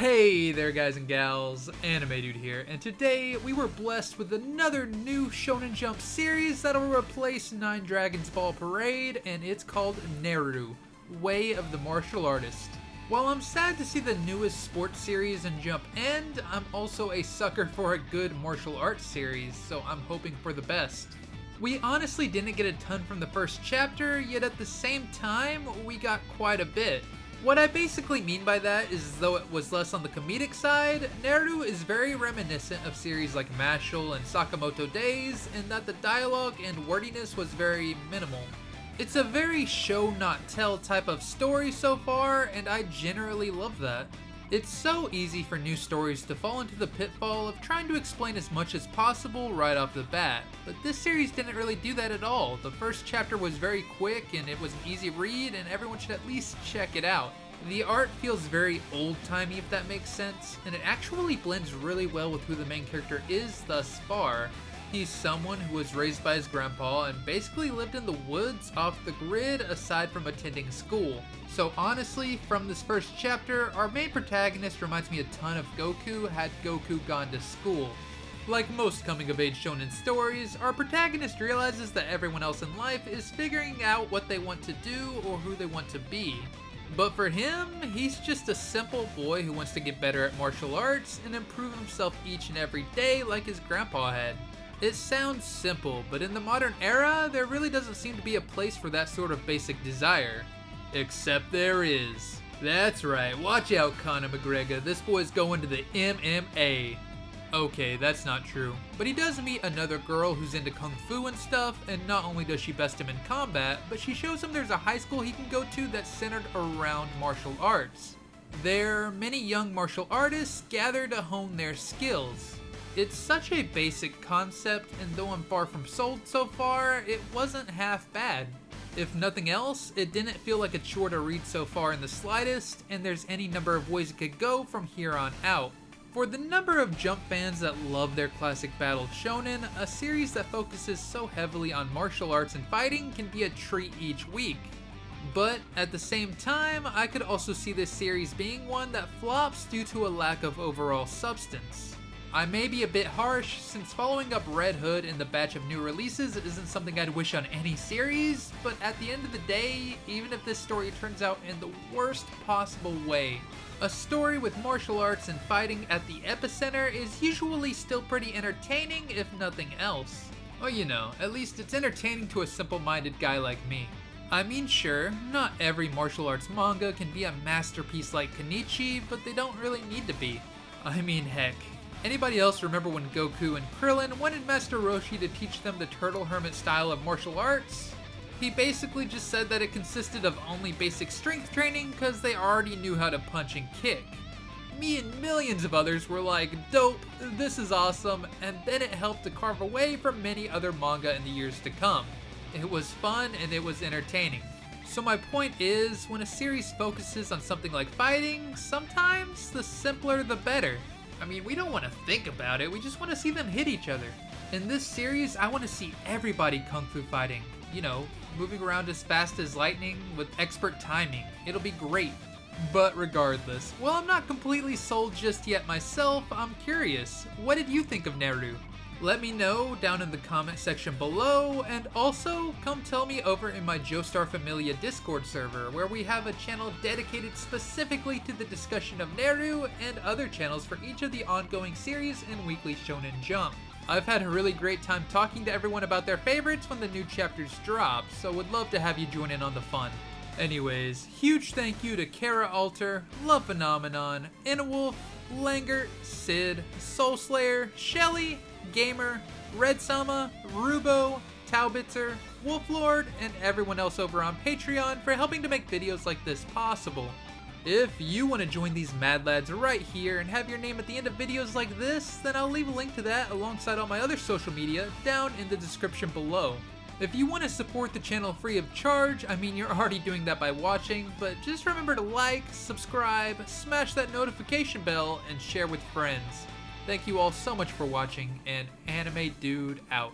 Hey there guys and gals, Anime Dude here, and today we were blessed with another new Shonen Jump series that'll replace 9 Dragons Ball Parade, and it's called NERU, Way of the Martial Artist. While I'm sad to see the newest sports series in Jump end, I'm also a sucker for a good martial arts series, so I'm hoping for the best. We honestly didn't get a ton from the first chapter, yet at the same time, we got quite a bit. What I basically mean by that is, though it was less on the comedic side, NERU is very reminiscent of series like Mashle and Sakamoto Days, in that the dialogue and wordiness was very minimal. It's a very show not tell type of story so far, and I generally love that. It's so easy for new stories to fall into the pitfall of trying to explain as much as possible right off the bat, but this series didn't really do that at all. The first chapter was very quick and it was an easy read, and everyone should at least check it out. The art feels very old-timey, if that makes sense, and it actually blends really well with who the main character is thus far. He's someone who was raised by his grandpa and basically lived in the woods off the grid aside from attending school. So honestly, from this first chapter, our main protagonist reminds me a ton of Goku had Goku gone to school. Like most coming-of-age shonen stories, our protagonist realizes that everyone else in life is figuring out what they want to do or who they want to be. But for him, he's just a simple boy who wants to get better at martial arts and improve himself each and every day like his grandpa had. It sounds simple, but in the modern era, there really doesn't seem to be a place for that sort of basic desire. Except there is. That's right, watch out Conor McGregor, this boy's going to the MMA. Okay, that's not true, but he does meet another girl who's into kung fu and stuff, and not only does she best him in combat, but she shows him there's a high school he can go to that's centered around martial arts. There, many young martial artists gather to hone their skills. It's such a basic concept, and though I'm far from sold so far, it wasn't half bad. If nothing else, it didn't feel like a chore to read so far in the slightest, and there's any number of ways it could go from here on out. For the number of Jump fans that love their classic battle shonen, a series that focuses so heavily on martial arts and fighting can be a treat each week. But at the same time, I could also see this series being one that flops due to a lack of overall substance. I may be a bit harsh, since following up Red Hood in the batch of new releases isn't something I'd wish on any series, but at the end of the day, even if this story turns out in the worst possible way, a story with martial arts and fighting at the epicenter is usually still pretty entertaining, if nothing else. Well, you know, at least it's entertaining to a simple-minded guy like me. I mean, sure, not every martial arts manga can be a masterpiece like Kenichi, but they don't really need to be. I mean, heck. Anybody else remember when Goku and Krillin wanted Master Roshi to teach them the Turtle Hermit style of martial arts? He basically just said that it consisted of only basic strength training because they already knew how to punch and kick. Me and millions of others were like, dope, this is awesome, and then it helped to carve away from many other manga in the years to come. It was fun and it was entertaining. So my point is, when a series focuses on something like fighting, sometimes the simpler the better. I mean, we don't want to think about it, we just want to see them hit each other. In this series, I want to see everybody kung fu fighting. You know, moving around as fast as lightning with expert timing. It'll be great. But regardless, while I'm not completely sold just yet myself, I'm curious. What did you think of NERU? Let me know down in the comment section below, and also come tell me over in my Joestar Familia Discord server, where we have a channel dedicated specifically to the discussion of NERU and other channels for each of the ongoing series in Weekly Shonen Jump. I've had a really great time talking to everyone about their favorites when the new chapters drop, so would love to have you join in on the fun. Anyways, huge thank you to Kara Alter, Love Phenomenon, Inawolf, Langert, Sid, Soulslayer, Shelly, Gamer, Red Sama, Rubo, Taubitzer, Wolflord, and everyone else over on Patreon for helping to make videos like this possible. If you want to join these mad lads right here and have your name at the end of videos like this, then I'll leave a link to that alongside all my other social media down in the description below. If you want to support the channel free of charge, I mean you're already doing that by watching, but just remember to like, subscribe, smash that notification bell, and share with friends. Thank you all so much for watching, and Anime Dude out.